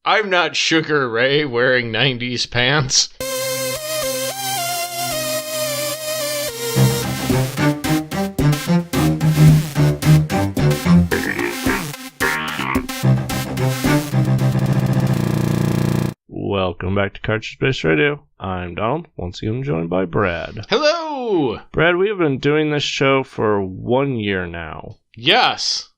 I'm not Sugar Ray wearing 90s pants. Welcome back to Cartridge Based Radio. I'm Donald, once again joined by Brad. Hello! Brad, we have been doing this show for 1 year now. Yes.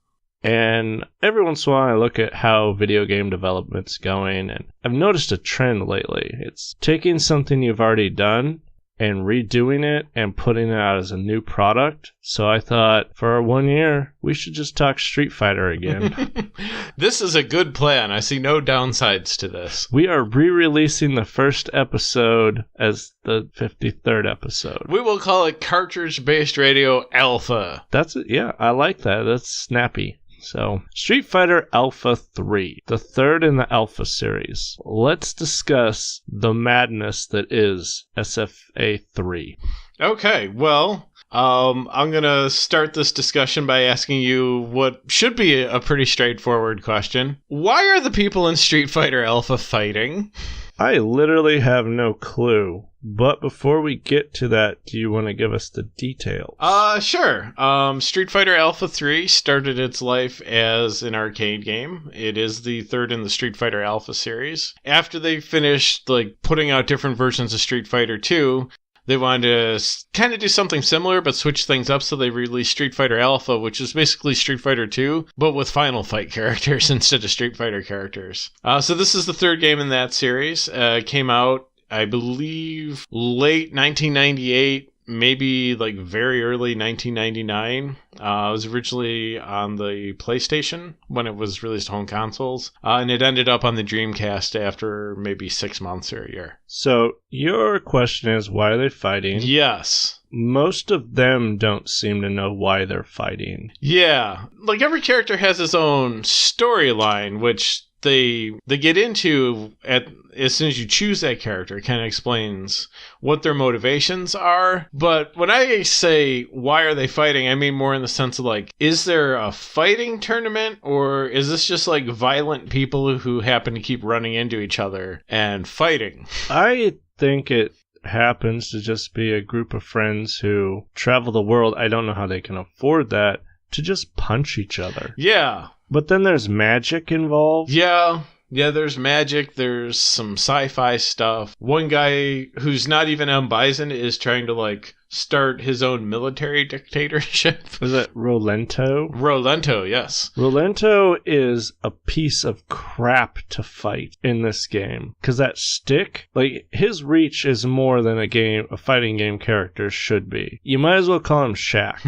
And every once in a while I look at how video game development's going, and I've noticed a trend lately. It's taking something you've already done and redoing it and putting it out as a new product. So I thought, for our 1 year, we should just talk Street Fighter again. This is a good plan. I see no downsides to this. We are re-releasing the first episode as the 53rd episode. We will call it Cartridge Based Radio Alpha. That's it. Yeah, I like that. That's snappy. So, Street Fighter Alpha 3, the third in the Alpha series. Let's discuss the madness that is SFA 3. Okay, well, I'm going to start this discussion by asking you what should be a pretty straightforward question. Why are the people in Street Fighter Alpha fighting? I literally have no clue. But before we get to that, do you want to give us the details? Sure. Street Fighter Alpha 3 started its life as an arcade game. It is the third in the Street Fighter Alpha series. After they finished putting out different versions of Street Fighter 2, they wanted to kind of do something similar, but switch things up, so they released Street Fighter Alpha, which is basically Street Fighter 2, but with Final Fight characters instead of Street Fighter characters. So this is the third game in that series. Came out, I believe, late 1998, maybe very early 1999. It was originally on the PlayStation when it was released on home consoles, and it ended up on the Dreamcast after maybe 6 months or a year. So, your question is, why are they fighting? Yes. Most of them don't seem to know why they're fighting. Yeah. Every character has his own storyline, which they get into as soon as you choose that character. It kind of explains what their motivations are. But when I say why are they fighting, I mean more in the sense of is there a fighting tournament, or is this just violent people who happen to keep running into each other and fighting? I think it happens to just be a group of friends who travel the world. I don't know how they can afford that, to just punch each other. Yeah. But then there's magic involved. Yeah, there's magic. There's some sci-fi stuff. One guy who's not even M. Bison is trying to, start his own military dictatorship. Is it Rolento? Rolento, yes. Rolento is a piece of crap to fight in this game. Because that stick, his reach is more than a fighting game character should be. You might as well call him Shaq.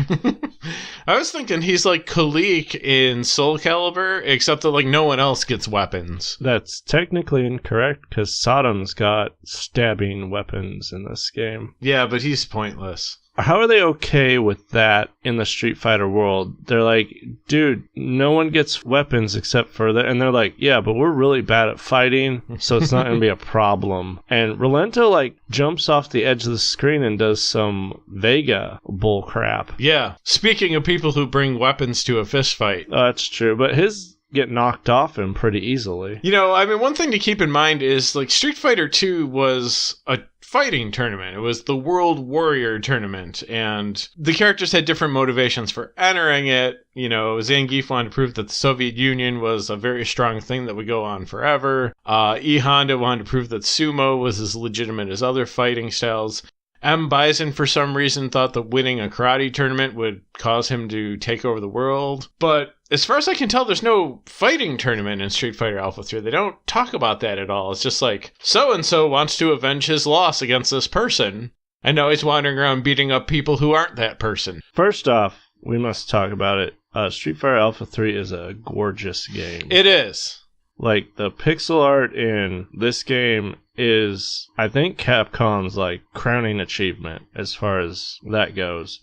I was thinking he's like Kalik in Soul Calibur, except that no one else gets weapons. That's technically incorrect, because Saddam's got stabbing weapons in this game. Yeah, but he's pointless. How are they okay with that in the Street Fighter world? They're like, dude, no one gets weapons except for that. And they're like, yeah, but we're really bad at fighting, so it's not going to be a problem. And Rolento, jumps off the edge of the screen and does some Vega bull crap. Yeah. Speaking of people who bring weapons to a fist fight. That's true, but his get knocked off him pretty easily. One thing to keep in mind is, Street Fighter 2 was a fighting tournament. It was the World Warrior Tournament, and the characters had different motivations for entering it. Zangief wanted to prove that the Soviet Union was a very strong thing that would go on forever. E. Honda wanted to prove that sumo was as legitimate as other fighting styles. M. Bison, for some reason, thought that winning a karate tournament would cause him to take over the world. But as far as I can tell, there's no fighting tournament in Street Fighter Alpha 3. They don't talk about that at all. It's just so-and-so wants to avenge his loss against this person, and now he's wandering around beating up people who aren't that person. First off, we must talk about it. Street Fighter Alpha 3 is a gorgeous game. It is. The pixel art in this game is, I think, Capcom's crowning achievement as far as that goes.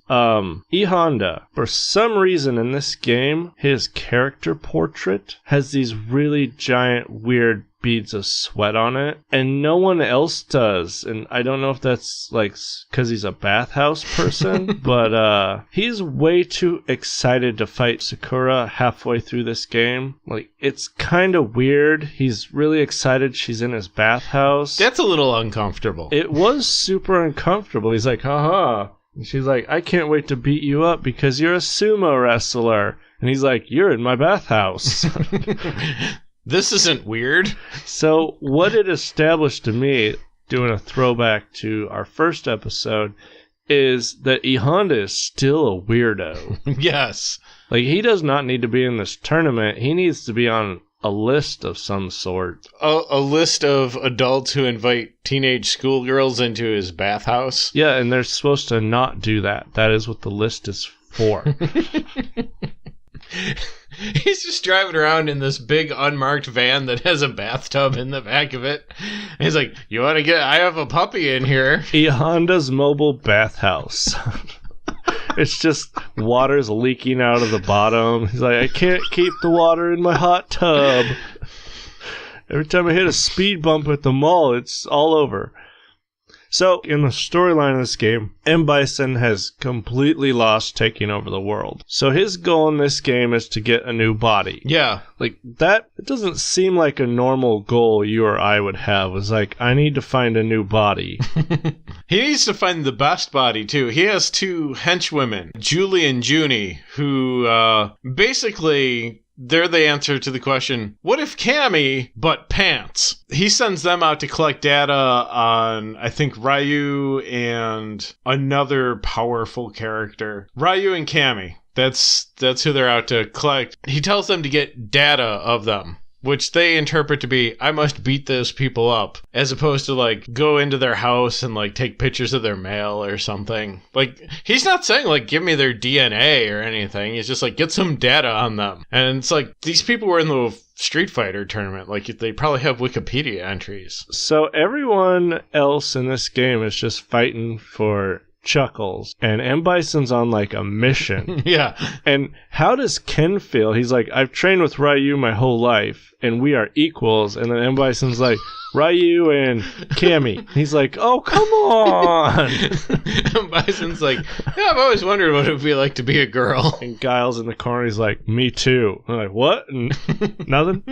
E. Honda, for some reason in this game, his character portrait has these really giant, weird beads of sweat on it, and no one else does. And I don't know if that's like because he's a bathhouse person, but he's way too excited to fight Sakura halfway through this game. Like, it's kind of weird. He's really excited she's in his bathhouse. That's a little uncomfortable. It was super uncomfortable. He's like, haha. And she's like, I can't wait to beat you up because you're a sumo wrestler. And he's like, you're in my bathhouse. This isn't weird. So what it established to me, doing a throwback to our first episode, is that E Honda is still a weirdo. Yes. Like, he does not need to be in this tournament. He needs to be on a list of some sort. A list of adults who invite teenage schoolgirls into his bathhouse. Yeah, and they're supposed to not do that. That is what the list is for. He's just driving around in this big unmarked van that has a bathtub in the back of it. And he's like, you want to get... I have a puppy in here. E Honda's mobile bathhouse. It's just water's leaking out of the bottom. He's like, I can't keep the water in my hot tub. Every time I hit a speed bump at the mall, it's all over. So, in the storyline of this game, M. Bison has completely lost taking over the world. So his goal in this game is to get a new body. Yeah. Like, that, it doesn't seem like a normal goal you or I would have. It's like, I need to find a new body. He needs to find the best body, too. He has two henchwomen, Julie and Junie, who basically... they're the answer to the question, what if Cammy, but pants? He sends them out to collect data on, I think, Ryu and another powerful character. Ryu and Cammy. That's who they're out to collect. He tells them to get data of them, which they interpret to be, I must beat those people up, as opposed to, like, go into their house and, like, take pictures of their mail or something. Like, he's not saying, like, give me their DNA or anything. He's just like, get some data on them. And it's like, these people were in the Street Fighter tournament. Like, they probably have Wikipedia entries. So everyone else in this game is just fighting for Chuckles, and M. Bison's on like a mission. Yeah. And how does Ken feel? He's like, I've trained with Ryu my whole life, and we are equals. And then M. Bison's like, Ryu and Cammy. He's like, oh, come on. M. Bison's like, yeah, I've always wondered what it would be like to be a girl. And Guile's in the corner, he's like, me too. I'm like, what? And nothing?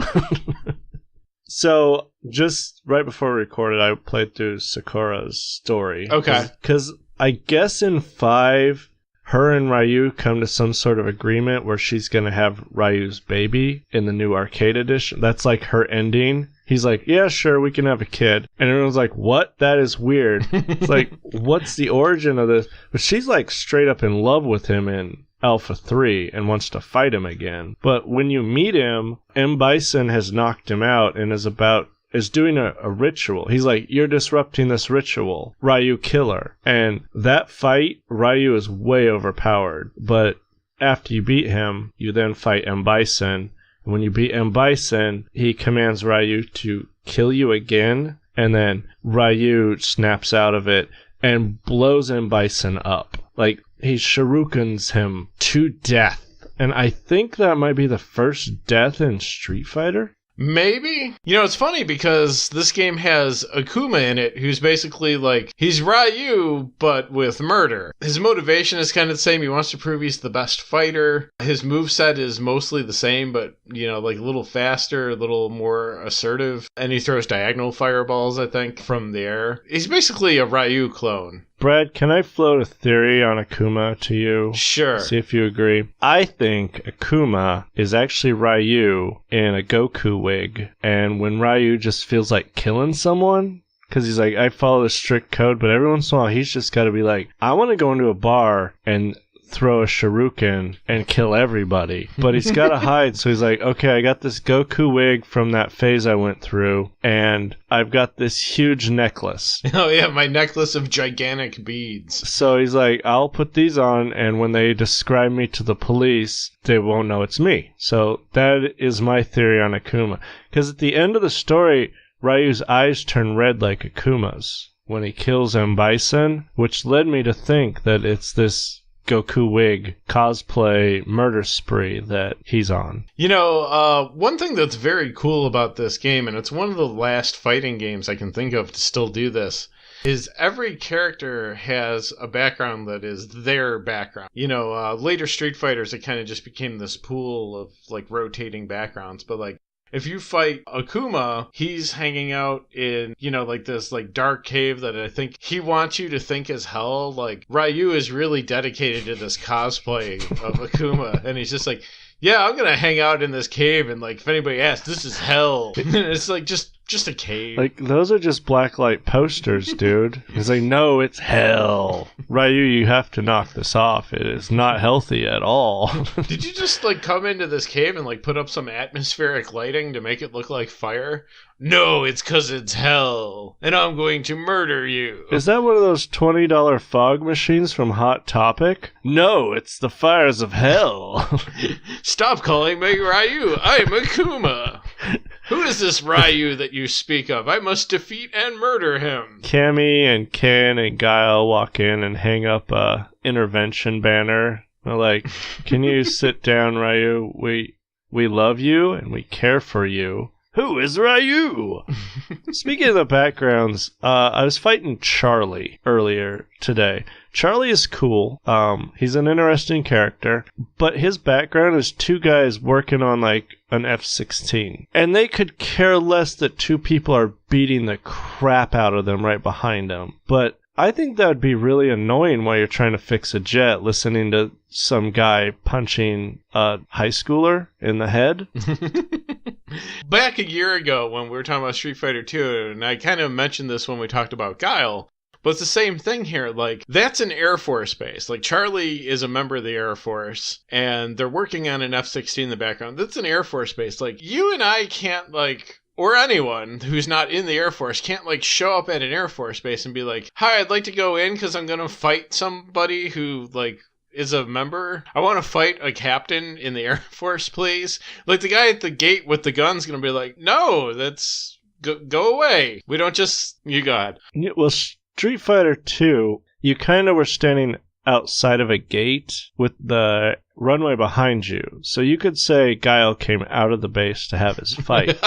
So, just right before we recorded, I played through Sakura's story. Okay. Because I guess in 5, her and Ryu come to some sort of agreement where she's going to have Ryu's baby in the new arcade edition. That's like her ending. He's like, yeah, sure, we can have a kid. And everyone's like, what? That is weird. It's like, what's the origin of this? But she's like straight up in love with him in Alpha 3 and wants to fight him again. But when you meet him, M. Bison has knocked him out and is doing a ritual. He's like, you're disrupting this ritual. Ryu, kill her. And that fight, Ryu is way overpowered. But after you beat him, you then fight M. Bison. And when you beat M. Bison, he commands Ryu to kill you again. And then Ryu snaps out of it and blows M. Bison up. Like, he shurikens him to death. And I think that might be the first death in Street Fighter. Maybe? You know, it's funny because this game has Akuma in it, who's basically like, he's Ryu, but with murder. His motivation is kind of the same. He wants to prove he's the best fighter. His moveset is mostly the same, but, you know, like a little faster, a little more assertive. And he throws diagonal fireballs, I think, from the air. He's basically a Ryu clone. Brad, can I float a theory on Akuma to you? Sure. See if you agree. I think Akuma is actually Ryu in a Goku wig. And when Ryu just feels like killing someone, because he's like, I follow the strict code, but every once in a while he's just got to be like, I want to go into a bar and throw a shuriken and kill everybody. But he's got to hide, so he's like, okay, I got this Goku wig from that phase I went through, and I've got this huge necklace. Oh yeah, my necklace of gigantic beads. So he's like, I'll put these on, and when they describe me to the police, they won't know it's me. So that is my theory on Akuma. Because at the end of the story, Ryu's eyes turn red like Akuma's when he kills M. Bison, which led me to think that it's this Goku wig cosplay murder spree that he's on. One thing that's very cool about this game, and it's one of the last fighting games I can think of to still do this, is every character has a background that is their background. Later Street Fighters, it kind of just became this pool of, like, rotating backgrounds, but, like, if you fight Akuma, he's hanging out in, like this like dark cave that I think he wants you to think is hell. Like, Ryu is really dedicated to this cosplay of Akuma, and he's just like, yeah, I'm gonna hang out in this cave, and like if anybody asks, this is hell. It's like just a cave. Like, those are just blacklight posters, dude. He's like, no, it's hell. Ryu, you have to knock this off. It is not healthy at all. Did you just like come into this cave and like put up some atmospheric lighting to make it look like fire? No, it's 'cause it's hell, and I'm going to murder you. Is that one of those $20 fog machines from Hot Topic? No, it's the fires of hell. Stop calling me Ryu. I'm Akuma. Who is this Ryu that you speak of? I must defeat and murder him. Cammy and Ken and Guile walk in and hang up a intervention banner. They're like, can you sit down, Ryu? We love you and we care for you. Who is Ryu? Speaking of the backgrounds, I was fighting Charlie earlier today. Charlie is cool. He's an interesting character, but his background is two guys working on like an F-16. And they could care less that two people are beating the crap out of them right behind them. But I think that would be really annoying while you're trying to fix a jet, listening to some guy punching a high schooler in the head. Back a year ago when we were talking about Street Fighter 2, and I kind of mentioned this when we talked about Guile, but it's the same thing here. Like, that's an Air Force base. Like, Charlie is a member of the Air Force, and they're working on an F-16 in the background. That's an Air Force base. Like, you and I can't, like... or anyone who's not in the Air Force can't, like, show up at an Air Force base and be like, hi, I'd like to go in because I'm going to fight somebody who, like, is a member. I want to fight a captain in the Air Force, please. Like, the guy at the gate with the gun's going to be like, no, that's... Go away. We don't just... You got. Yeah, well, Street Fighter 2, you kind of were standing outside of a gate with the runway behind you. So you could say Guile came out of the base to have his fight.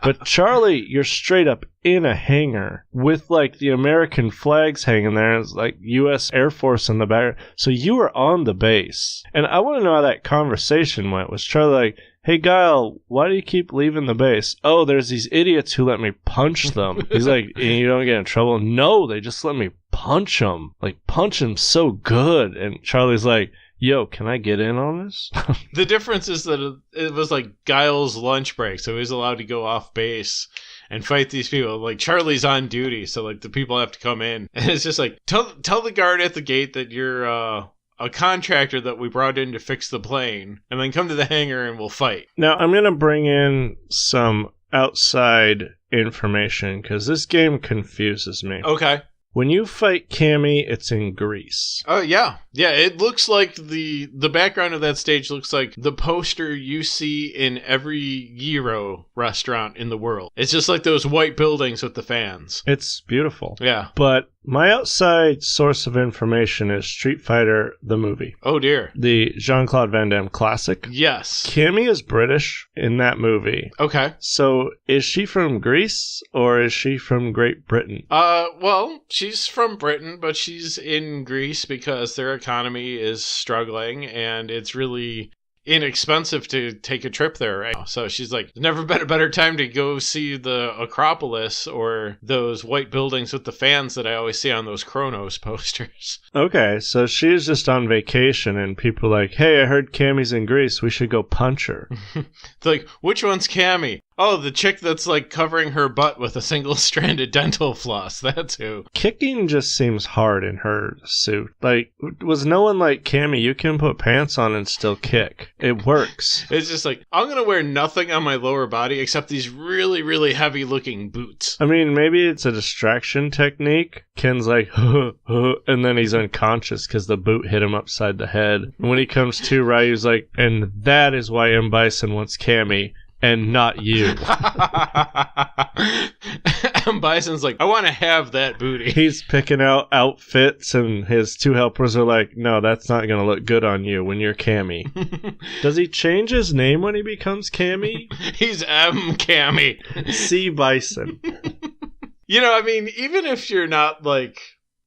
But Charlie, you're straight up in a hangar with like the American flags hanging there. It's like U.S. Air Force in the back. So you were on the base. And I want to know how that conversation went. Was Charlie like, hey Guile, why do you keep leaving the base? Oh, there's these idiots who let me punch them. He's like, and you don't get in trouble? No, they just let me punch them. Like, punch them so good. And Charlie's like, yo, can I get in on this? The difference is that it was like Guile's lunch break, so he was allowed to go off base and fight these people. Like, Charlie's on duty, so like the people have to come in. And it's just like, tell the guard at the gate that you're a contractor that we brought in to fix the plane, and then come to the hangar and we'll fight. Now, I'm going to bring in some outside information, because this game confuses me. Okay. When you fight Cammy, it's in Greece. Oh, yeah. Yeah, it looks like the background of that stage looks like the poster you see in every gyro restaurant in the world. It's just like those white buildings with the fans. It's beautiful. Yeah. But my outside source of information is Street Fighter, the movie. Oh, dear. The Jean-Claude Van Damme classic. Yes. Cammy is British in that movie. Okay. So is she from Greece or is she from Great Britain? Well, she's from Britain, but she's in Greece because their economy is struggling and it's really inexpensive to take a trip there right now. So she's like, there's never been a better time to go see the Acropolis or those white buildings with the fans that I always see on those Chronos posters. Okay, so she's just on vacation and people are like, hey, I heard Cammy's in Greece, we should go punch her. It's like, which one's Cammy? Oh, the chick that's like covering her butt with a single-stranded dental floss. That's who. Kicking just seems hard in her suit. Like, was no one like, Cammy, you can put pants on and still kick. It works. It's just like, I'm going to wear nothing on my lower body except these really, really heavy-looking boots. I mean, maybe it's a distraction technique. Ken's like, huh, huh, and then he's unconscious because the boot hit him upside the head. And when he comes to, Ryu's like, and that is why M. Bison wants Cammy. And not you. M. Bison's like, I want to have that booty. He's picking out outfits, and his two helpers are like, no, that's not going to look good on you when you're Cammy. Does he change his name when he becomes Cammy? He's M. Cammy. C. Bison. You know, I mean, even if you're not, like,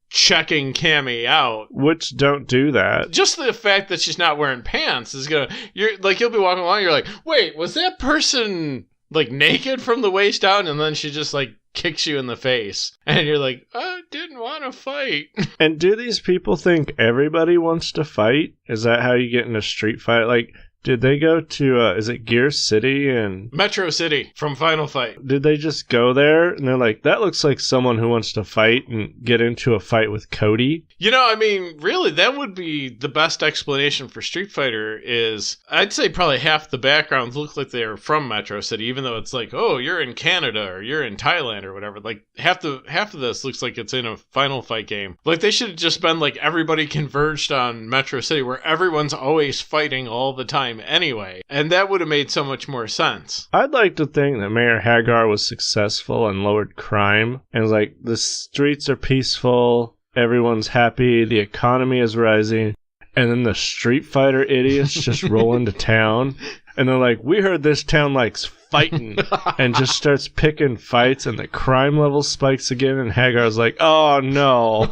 checking Cammy out, which don't do that, just the fact that she's not wearing pants is gonna, you're like, you'll be walking along, you're like, wait, was that person like naked from the waist down? And then she just like kicks you in the face, and you're like, I didn't want to fight. And do these people think everybody wants to fight? Is that how you get in a street fight? Like, did they go to, is it Gear City and... Metro City from Final Fight. Did they just go there and they're like, that looks like someone who wants to fight and get into a fight with Cody? You know, I mean, really, that would be the best explanation for Street Fighter is, I'd say probably half the backgrounds look like they're from Metro City, even though it's like, oh, you're in Canada or you're in Thailand or whatever. Like, half of this looks like it's in a Final Fight game. Like, they should have just been like, everybody converged on Metro City where everyone's always fighting all the time anyway, and that would have made so much more sense. I'd like to think that Mayor Hagar was successful and lowered crime, and was like, the streets are peaceful, everyone's happy, the economy is rising, and then the Street Fighter idiots just roll into town, and they're like, we heard this town likes fighting, and just starts picking fights, and the crime level spikes again, and Hagar's like, oh no.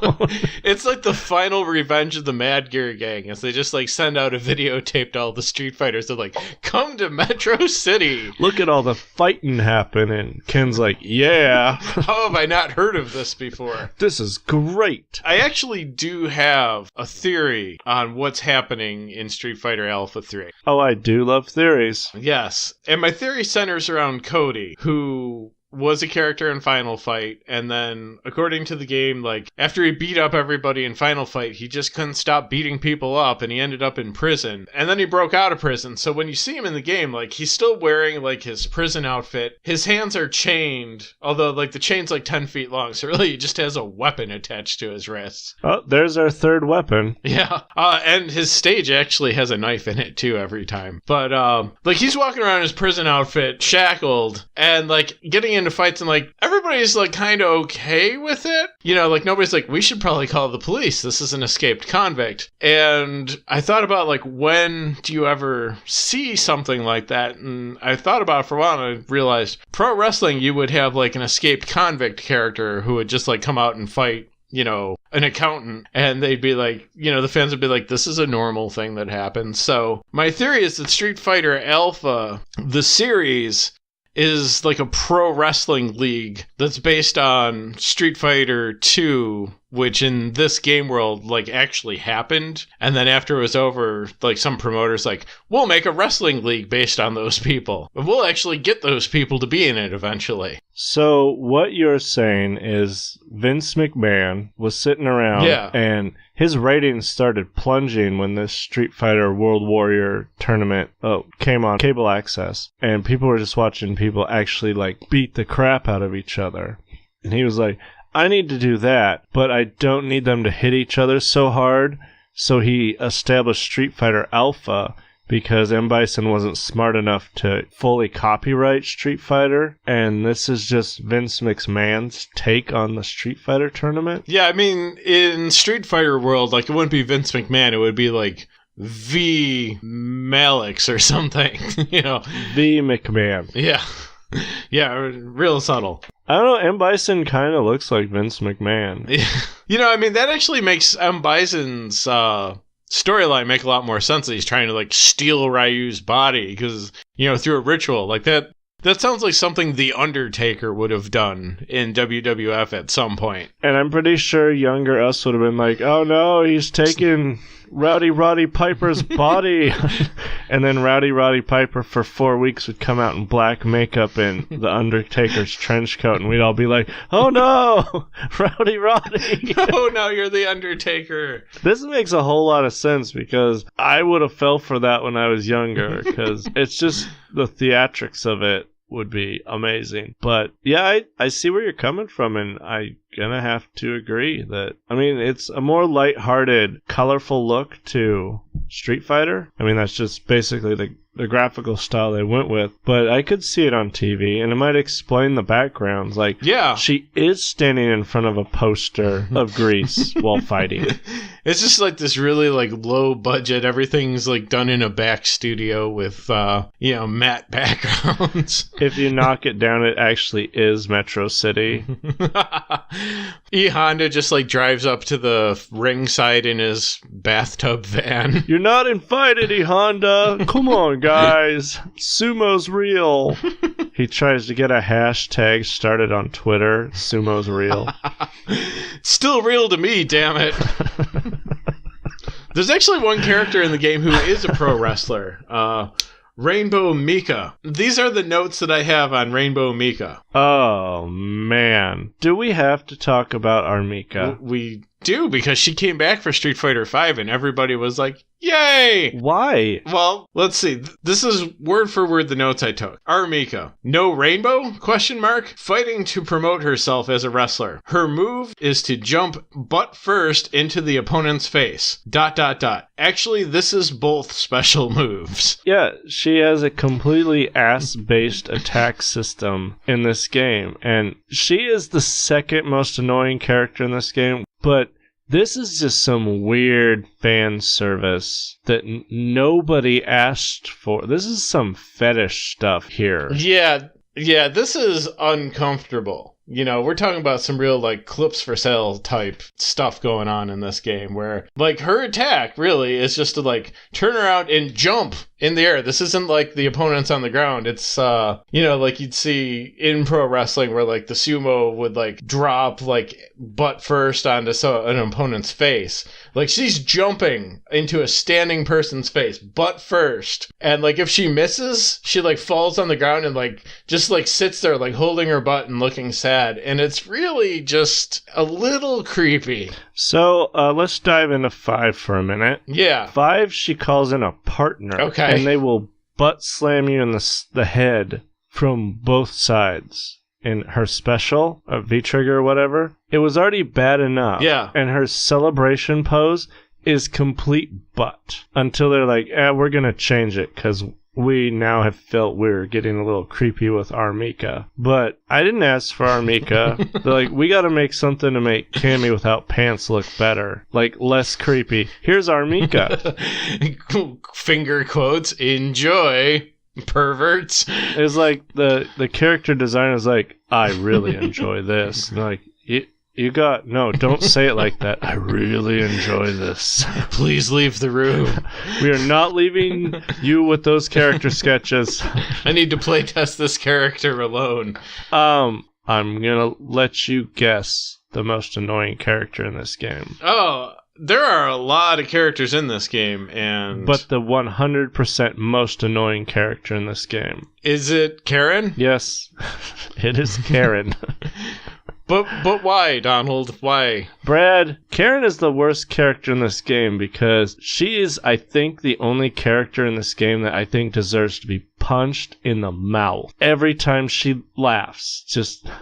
It's like the final revenge of the Mad Gear Gang, as they just like send out a videotape to all the Street Fighters. They're like, come to Metro City. Look at all the fighting happening. Ken's like, yeah. How have I not heard of this before? This is great. I actually do have a theory on what's happening in Street Fighter Alpha 3. Oh, I do love theories. Yes, and my theory centers around Cody, who was a character in Final Fight, and then, according to the game, like, after he beat up everybody in Final Fight, he just couldn't stop beating people up, and he ended up in prison. And then he broke out of prison, so when you see him in the game, like, he's still wearing, like, his prison outfit. His hands are chained, although, like, the chain's, like, 10 feet long, so really he just has a weapon attached to his wrists. Oh, there's our third weapon. Yeah, and his stage actually has a knife in it, too, every time. But, like, he's walking around in his prison outfit, shackled, and, like, getting into fights, and like everybody's like kind of okay with it, you know, like nobody's like, we should probably call the police, this is an escaped convict. And I thought about like, when do you ever see something like that? And I thought about it for a while, and I realized pro wrestling, you would have like an escaped convict character who would just like come out and fight, you know, an accountant, and they'd be like, you know, the fans would be like, this is a normal thing that happens. So my theory is that Street Fighter Alpha, the series, is like a pro wrestling league that's based on Street Fighter 2, which in this game world like actually happened. And then after it was over, like some promoters like, we'll make a wrestling league based on those people. And we'll actually get those people to be in it eventually. So what you're saying is Vince McMahon was sitting around, and his ratings started plunging when this Street Fighter World Warrior tournament came on cable access, and people were just watching people actually like beat the crap out of each other. And he was like, I need to do that, but I don't need them to hit each other so hard. So he established Street Fighter Alpha, because M. Bison wasn't smart enough to fully copyright Street Fighter, and this is just Vince McMahon's take on the Street Fighter tournament? Yeah, I mean, in Street Fighter world, like, it wouldn't be Vince McMahon, it would be, like, V. Malix or something, you know? V. McMahon. Yeah. Yeah, real subtle. I don't know, M. Bison kind of looks like Vince McMahon. Yeah. You know, I mean, that actually makes M. Bison's, storyline make a lot more sense that he's trying to like steal Ryu's body because, you know, through a ritual like that. That sounds like something The Undertaker would have done in WWF at some point. And I'm pretty sure younger us would have been like, oh no, he's taking Roddy Piper's body. And then Roddy Piper for 4 weeks would come out in black makeup in The Undertaker's trench coat, and we'd all be like, oh no, Roddy. Oh no, you're The Undertaker. This makes a whole lot of sense because I would have fell for that when I was younger, because it's just the theatrics of it would be amazing. But yeah, I see where you're coming from, and I'm gonna have to agree that, I mean, it's a more lighthearted, colorful look to Street Fighter. I mean, that's just basically the the graphical style they went with, but I could see it on TV, and it might explain the backgrounds. Like, yeah, she is standing in front of a poster of Grease while fighting. It's just like this really like low budget. Everything's like done in a back studio with matte backgrounds. If you knock it down, it actually is Metro City. E Honda just like drives up to the ringside in his bathtub van. You're not invited, E Honda. Come on, guys. Sumo's real. He tries to get a hashtag started on Twitter. Sumo's real. Still real to me, damn it. There's actually one character in the game who is a pro wrestler. Rainbow Mika. These are the notes that I have on Rainbow Mika. Oh, man. Do we have to talk about our Mika? We do, because she came back for Street Fighter V and everybody was like, yay! Why? Well, let's see. This is word for word the notes I took. Armika. No rainbow? Question mark. Fighting to promote herself as a wrestler. Her move is to jump butt first into the opponent's face. ... Actually, this is both special moves. Yeah, she has a completely ass-based attack system in this game, and she is the second most annoying character in this game, but this is just some weird fan service that nobody asked for. This is some fetish stuff here. Yeah, this is uncomfortable. You know, we're talking about some real, like, clips for sale type stuff going on in this game where, like, her attack really is just to, like, turn around and jump in the air. This isn't like the opponent's on the ground. It's, like you'd see in pro wrestling where, like, the sumo would, like, drop, like, butt first onto an opponent's face. Like, she's jumping into a standing person's face, butt first. And, like, if she misses, she, like, falls on the ground and, like, just, like, sits there, like, holding her butt and looking sad. And it's really just a little creepy. So, let's dive into 5 for a minute. Yeah. 5, she calls in a partner. Okay. And they will butt slam you in the head from both sides. In her special, V-Trigger or whatever, it was already bad enough. Yeah. And her celebration pose is complete butt. Until they're like, we're going to change it because we now have felt we're getting a little creepy with Armika. But I didn't ask for Armika. They're like, we got to make something to make Cammy without pants look better. Like, less creepy. Here's Armika. Finger quotes, enjoy, perverts. It's like the character design is like, I really enjoy this. And like, no, don't say it like that. I really enjoy this. Please leave the room. We are not leaving you with those character sketches. I need to play test this character alone. I'm gonna let you guess the most annoying character in this game. Oh, there are a lot of characters in this game, but the 100% most annoying character in this game. Is it Karen? Yes, it is Karen. But why, Donald? Why? Brad, Karen is the worst character in this game because she is, I think, the only character in this game that I think deserves to be punched in the mouth every time she laughs.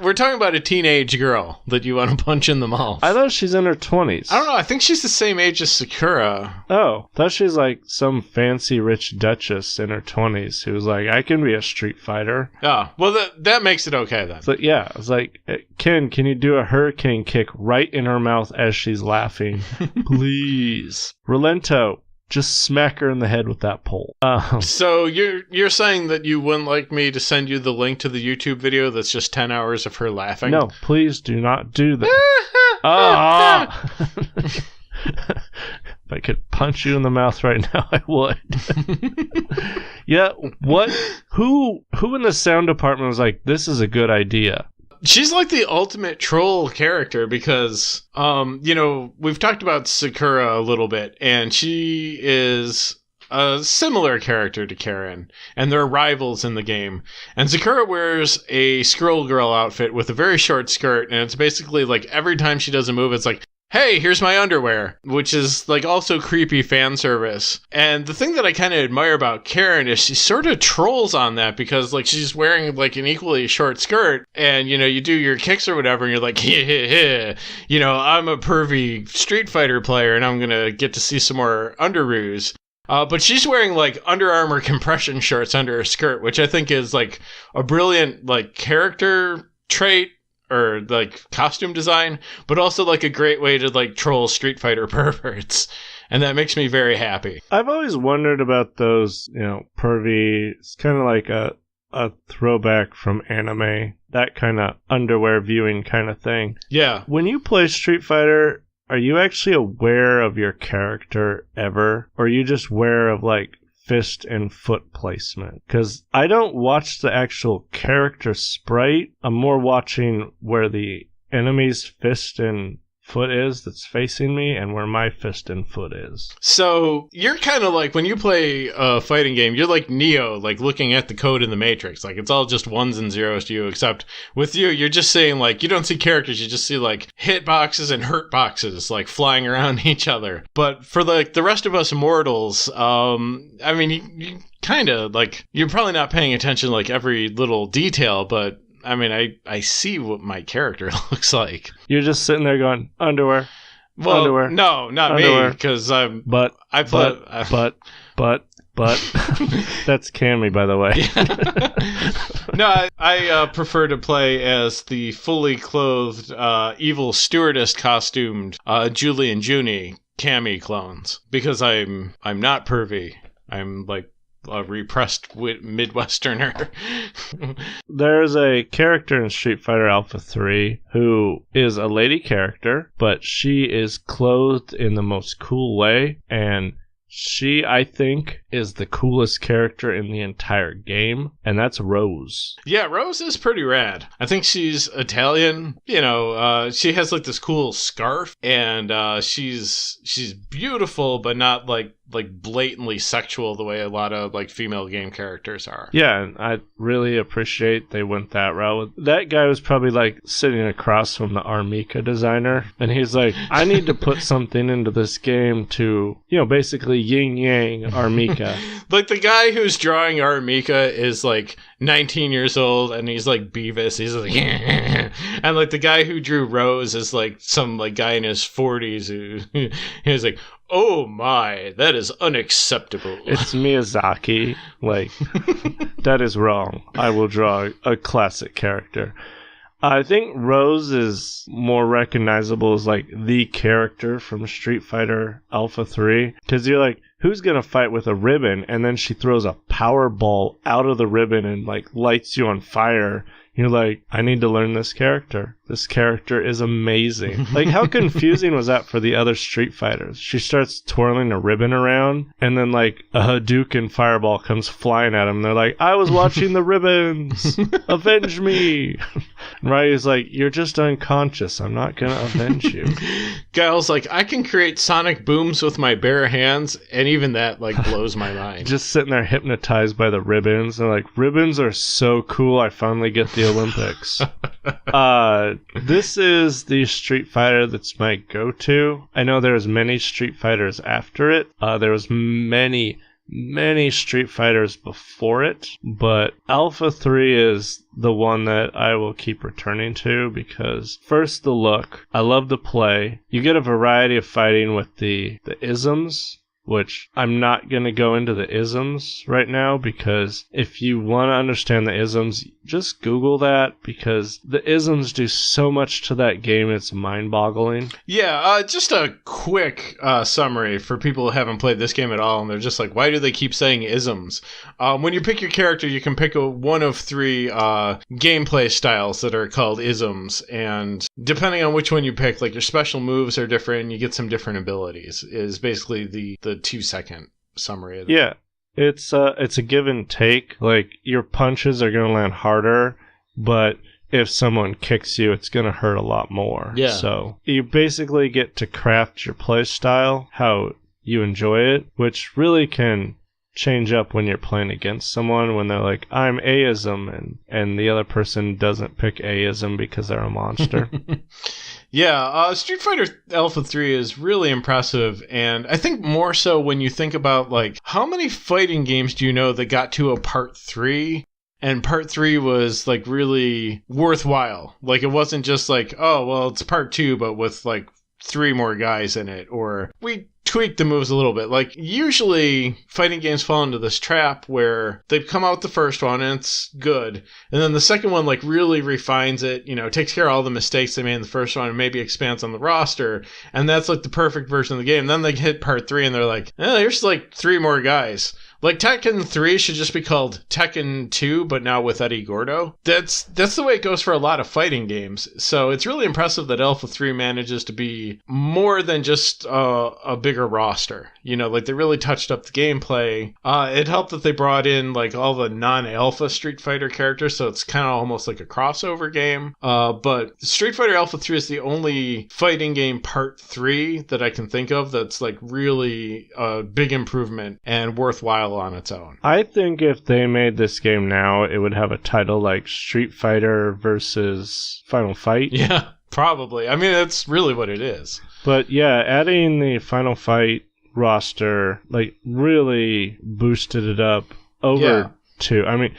We're talking about a teenage girl that you want to punch in the mouth. I thought she's in her 20s. I don't know. I think she's the same age as Sakura. Oh, I thought she's like some fancy rich duchess in her 20s who was like, I can be a Street Fighter. Oh, well, that makes it okay then. So yeah, I was like, Ken, can you do a hurricane kick right in her mouth as she's laughing? Please. Relento. Just smack her in the head with that pole. So you're saying that you wouldn't like me to send you the link to the YouTube video that's just 10 hours of her laughing? No, please do not do that. If I could punch you in the mouth right now, I would. Yeah, what? Who in the sound department was like, this is a good idea? She's like the ultimate troll character because, we've talked about Sakura a little bit, and she is a similar character to Karen, and they're rivals in the game. And Sakura wears a Scroll Girl outfit with a very short skirt, and it's basically like every time she does a move, it's like, hey, here's my underwear, which is like also creepy fan service. And the thing that I kind of admire about Karen is she sort of trolls on that because like she's wearing like an equally short skirt and, you do your kicks or whatever and you're like, I'm a pervy Street Fighter player and I'm going to get to see some more underoos. But she's wearing like Under Armour compression shorts under her skirt, which I think is like a brilliant like character trait or like costume design, but also like a great way to like troll Street Fighter perverts. And that makes me very happy. I've always wondered about those, pervy. It's kind of like a throwback from anime, that kind of underwear viewing kind of thing. Yeah. When you play Street Fighter, are you actually aware of your character ever? Or are you just aware of like fist and foot placement? Because I don't watch the actual character sprite. I'm more watching where the enemy's fist and foot is that's facing me and where my fist and foot is. So you're kind of like, when you play a fighting game, you're like Neo, like looking at the code in the Matrix. Like it's all just ones and zeros to you, except with you, you're just saying like, you don't see characters, you just see like hit boxes and hurt boxes like flying around each other. But for like the rest of us mortals, I mean, you kind of like, you're probably not paying attention like every little detail, but I mean, I see what my character looks like. You're just sitting there going, underwear. Well, underwear. No, not underwear. Me, because I'm. But. That's Cammy, by the way. No, I prefer to play as the fully clothed, evil stewardess costumed Julie and Junie Cammy clones, because I'm not pervy. I'm like a repressed Midwesterner. There's a character in Street Fighter Alpha 3 who is a lady character, but she is clothed in the most cool way, and she, I think, is the coolest character in the entire game, and that's Rose. Yeah, Rose is pretty rad. I think she's Italian. She has like this cool scarf, and she's beautiful, but not like blatantly sexual the way a lot of like female game characters are. Yeah, and I really appreciate they went that route. That guy was probably like sitting across from the Armika designer, and he's like, I need to put something into this game to, basically yin yang Armika. Like the guy who's drawing Armika is like 19 years old, and he's like Beavis. He's like, and like the guy who drew Rose is like some like guy in his 40s who he's like, oh my, that is unacceptable. It's Miyazaki. Like, that is wrong. I will draw a classic character. I think Rose is more recognizable as like the character from Street Fighter Alpha 3. Because you're like, who's going to fight with a ribbon? And then she throws a power ball out of the ribbon and like lights you on fire. You're like, I need to learn this character. This character is amazing. Like, how confusing was that for the other Street Fighters? She starts twirling a ribbon around, and then, like, a Hadouken fireball comes flying at them. They're like, I was watching the ribbons. Avenge me. And Ryu's like, you're just unconscious. I'm not going to avenge you. Guile's like, I can create sonic booms with my bare hands, and even that, like, blows my mind. Just sitting there hypnotized by the ribbons. They're like, ribbons are so cool, I finally get the Olympics. This is the Street Fighter that's my go-to. I know there's many Street Fighters after it. There was many Street Fighters before it, but Alpha 3 is the one that I will keep returning to because first, the look. I love the play. You get a variety of fighting with the isms, which I'm not going to go into the isms right now because if you want to understand the isms, just Google that because the isms do so much to that game, it's mind-boggling. Yeah, just a quick summary for people who haven't played this game at all, and they're just like, why do they keep saying isms? When you pick your character, you can pick one of three gameplay styles that are called isms, and depending on which one you pick, like your special moves are different, you get some different abilities, is basically the 2-second summary of that. Yeah. It's a give and take. Like, your punches are going to land harder, but if someone kicks you, it's going to hurt a lot more. Yeah. So you basically get to craft your play style, how you enjoy it, which really can change up when you're playing against someone when they're like, I'm Aism, and the other person doesn't pick Aism because they're a monster. Yeah, Street Fighter Alpha 3 is really impressive, and I think more so when you think about, like, how many fighting games do you know that got to a Part 3, and Part 3 was, like, really worthwhile? Like, it wasn't just like, oh, well, it's Part 2, but with, like, 3 more guys in it, or we tweak the moves a little bit. Like, usually fighting games fall into this trap where they come out with the first one and it's good. And then the second one, like, really refines it, takes care of all the mistakes they made in the first one and maybe expands on the roster. And that's, like, the perfect version of the game. Then they hit part 3 and they're like, here's, like, 3 more guys. Like, Tekken 3 should just be called Tekken 2, but now with Eddie Gordo. That's the way it goes for a lot of fighting games. So it's really impressive that Alpha 3 manages to be more than just a bigger roster. Like, they really touched up the gameplay. It helped that they brought in, like, all the non-Alpha Street Fighter characters, so it's kind of almost like a crossover game. But Street Fighter Alpha 3 is the only fighting game part 3 that I can think of that's, like, really a big improvement and worthwhile on its own. I think if they made this game now, it would have a title like Street Fighter versus Final Fight. Yeah, probably. I mean, that's really what it is. But yeah, adding the Final Fight roster, like, really boosted it up over 2. I mean,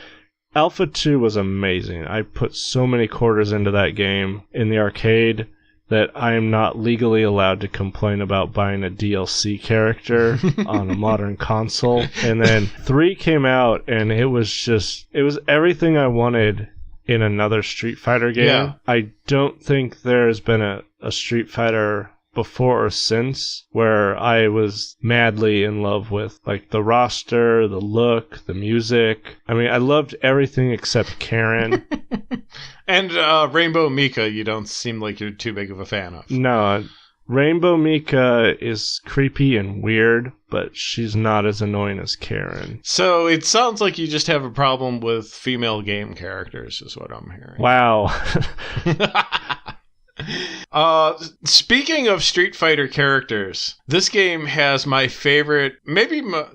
Alpha 2 was amazing. I put so many quarters into that game in the arcade that I am not legally allowed to complain about buying a DLC character on a modern console. And then 3 came out, and it was everything I wanted in another Street Fighter game. Yeah. I don't think there's been a Street Fighter before or since where I was madly in love with, like, the roster, the look, the music. I mean, I loved everything except Karen. And Rainbow Mika, you don't seem like you're too big of a fan of. No, Rainbow Mika is creepy and weird, but she's not as annoying as Karen. So it sounds like you just have a problem with female game characters, is what I'm hearing. Wow. Speaking of Street Fighter characters, this game has my favorite,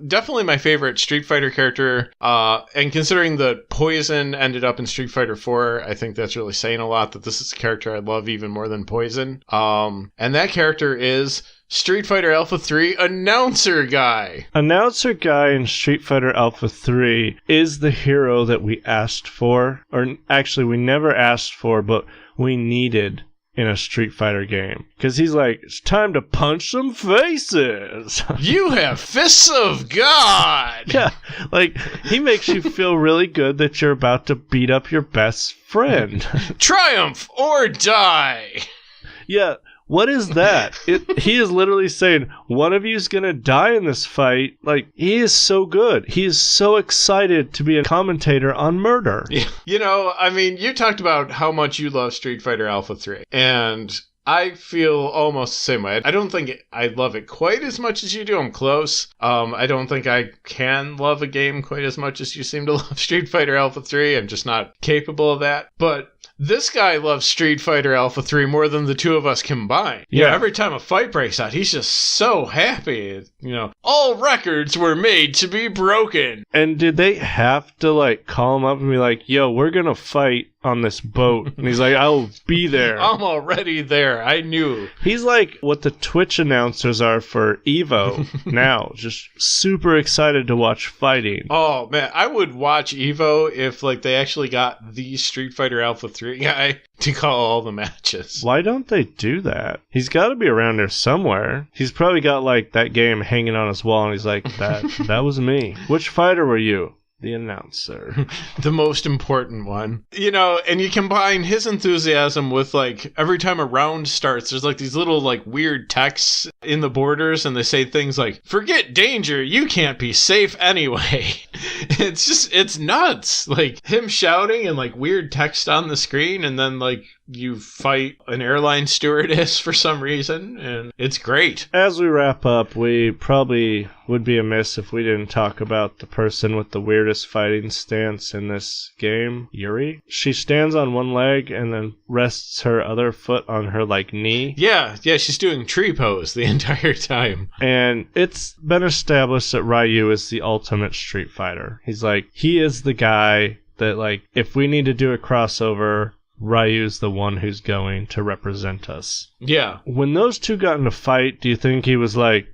definitely my favorite Street Fighter character, and considering that Poison ended up in Street Fighter 4, I think that's really saying a lot that this is a character I love even more than Poison. And that character is Street Fighter Alpha 3 Announcer Guy. Announcer Guy in Street Fighter Alpha 3 is the hero that we asked for, or actually we never asked for, but we needed in a Street Fighter game. Because he's like, it's time to punch some faces. You have fists of God. Yeah, like, he makes you feel really good that you're about to beat up your best friend. Triumph or die. Yeah, what is that? He is literally saying, one of you is going to die in this fight. Like, he is so good. He is so excited to be a commentator on murder. Yeah. I mean, you talked about how much you love Street Fighter Alpha 3. And I feel almost the same way. I don't think I love it quite as much as you do. I'm close. I don't think I can love a game quite as much as you seem to love Street Fighter Alpha 3. I'm just not capable of that. But this guy loves Street Fighter Alpha 3 more than the two of us combined. Yeah. Every time a fight breaks out, he's just so happy. All records were made to be broken. And did they have to, like, call him up and be like, yo, we're going to fight on this boat? And he's like, I'll be there. I'm already there. I knew. He's like what the Twitch announcers are for Evo now. Just super excited to watch fighting. Oh, man. I would watch Evo if, like, they actually got the Street Fighter Alpha 3 guy to call all the matches. Why don't they do that? He's got to be around there somewhere. He's probably got, like, that game hanging on his wall, and he's like, that was me. Which fighter were you? The announcer. The most important one. And you combine his enthusiasm with, like, every time a round starts, there's, like, these little, like, weird texts in the borders, and they say things like, forget danger, you can't be safe anyway. It's nuts. Like, him shouting and, like, weird text on the screen, and then, like, you fight an airline stewardess for some reason, and it's great. As we wrap up, we probably would be amiss if we didn't talk about the person with the weirdest fighting stance in this game, Yuri. She stands on one leg and then rests her other foot on her, like, knee. Yeah, she's doing tree pose the entire time. And it's been established that Ryu is the ultimate Street Fighter. He is the guy that, like, if we need to do a crossover, Ryu's the one who's going to represent us. Yeah. When those two got in a fight, do you think he was like,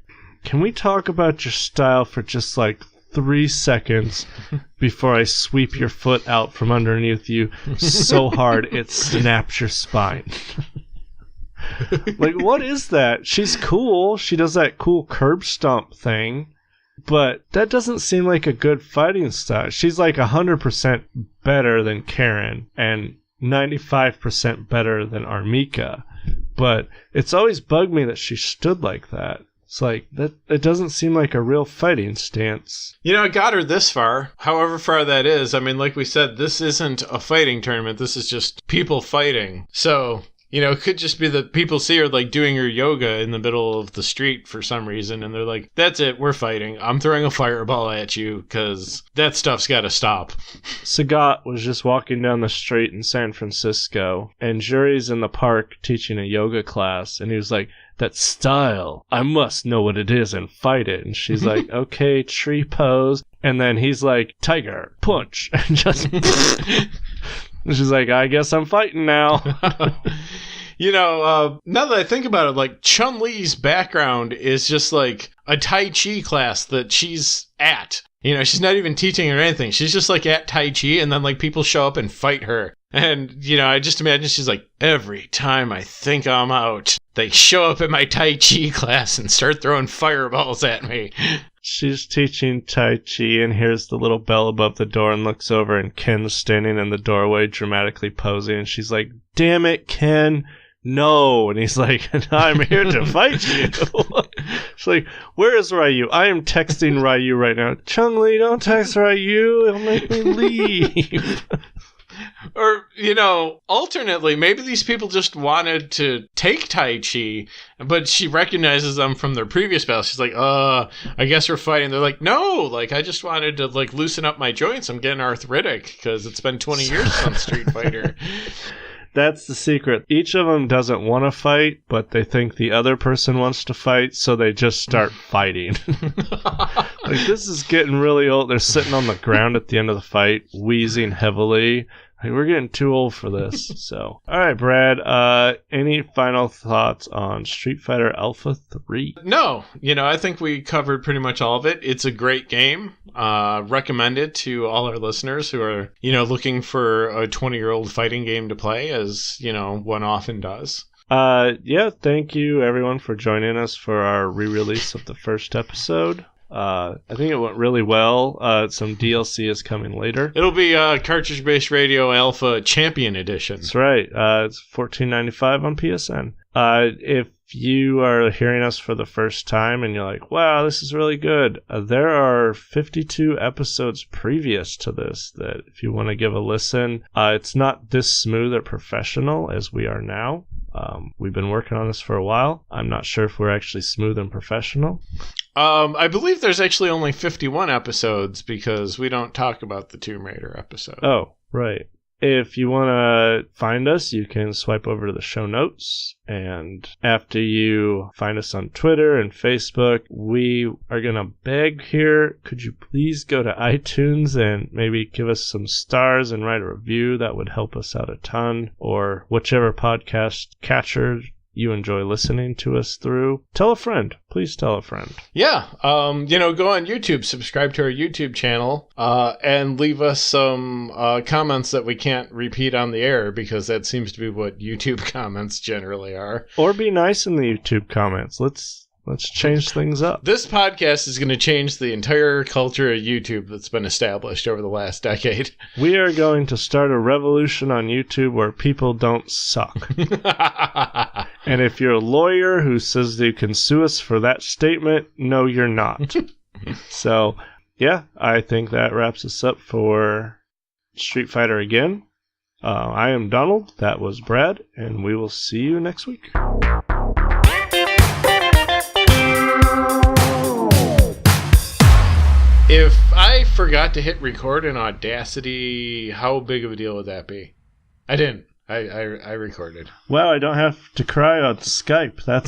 can we talk about your style for just, like, 3 seconds before I sweep your foot out from underneath you so hard it snaps your spine? Like, what is that? She's cool. She does that cool curb stomp thing. But that doesn't seem like a good fighting style. She's like 100% better than Karen and 95% better than Armika. But it's always bugged me that she stood like that. It's like, that it doesn't seem like a real fighting stance. You know, it got her this far, however far that is. I mean, like we said, this isn't a fighting tournament. This is just people fighting. So, you know, it could just be that people see her, like, doing her yoga in the middle of the street for some reason, and they're like, that's it, we're fighting. I'm throwing a fireball at you, because that stuff's got to stop. Sagat was just walking down the street in San Francisco, and Juri's in the park teaching a yoga class, and he was like, that style, I must know what it is and fight it. And she's like, okay, tree pose. And then he's like, tiger, punch. And just... And she's like, I guess I'm fighting now. You know, now that I think about it, like, Chun-Li's background is just like a Tai Chi class that she's at. You know, she's not even teaching or anything. She's just like at Tai Chi, and then like people show up and fight her. And, you know, I just imagine she's like, every time I think I'm out, they show up at my Tai Chi class and start throwing fireballs at me. She's teaching Tai Chi and hears the little bell above the door and looks over, and Ken's standing in the doorway dramatically posing, and she's like, damn it, Ken, no. And he's like, I'm here to fight you. She's like, where is Ryu? I am texting Ryu right now. Chun-Li, don't text Ryu. It'll make me leave. Or, you know, alternately, maybe these people just wanted to take Tai Chi, but she recognizes them from their previous battle. She's like, I guess we're fighting. They're like, no, like, I just wanted to, like, loosen up my joints. I'm getting arthritic because it's been 20 years on Street Fighter. That's the secret. Each of them doesn't want to fight, but they think the other person wants to fight, so they just start fighting. Like, this is getting really old. They're sitting on the ground at the end of the fight, wheezing heavily. Like, we're getting too old for this. So, all right, Brad, any final thoughts on Street Fighter Alpha 3? No, you know, I think we covered pretty much all of it. It's a great game. Recommend it to all our listeners who are, you know, looking for a 20-year-old fighting game to play, as, you know, one often does. Yeah, thank you, everyone, for joining us for our re-release of the first episode. I think it went really well. Some DLC is coming later. It'll be Cartridge-Based Radio Alpha Champion Edition. That's right. It's $14.95 on PSN. If you are hearing us for the first time and you're like, wow, this is really good, there are 52 episodes previous to this that if you want to give a listen, it's not this smooth or professional as we are now. We've been working on this for a while. I'm not sure if we're actually smooth and professional. I believe there's actually only 51 episodes because we don't talk about the Tomb Raider episode. Oh, right. If you want to find us, you can swipe over to the show notes. And after you find us on Twitter and Facebook, we are going to beg here. Could you please go to iTunes and maybe give us some stars and write a review? That would help us out a ton. Or whichever podcast catcher you enjoy listening to us through. Tell a friend. Please tell a friend. Yeah. You know, go on YouTube, subscribe to our YouTube channel, and leave us some comments that we can't repeat on the air because that seems to be what YouTube comments generally are. Or be nice in the YouTube comments. Let's change things up. This podcast is going to change the entire culture of YouTube that's been established over the last decade. We are going to start a revolution on YouTube where people don't suck. And if you're a lawyer who says you can sue us for that statement, no, you're not. So, yeah, I think that wraps us up for Street Fighter again. I am Donald, that was Brad, and we will see you next week. If I forgot to hit record in Audacity, how big of a deal would that be? I didn't. I recorded. Wow, I don't have to cry on Skype. That's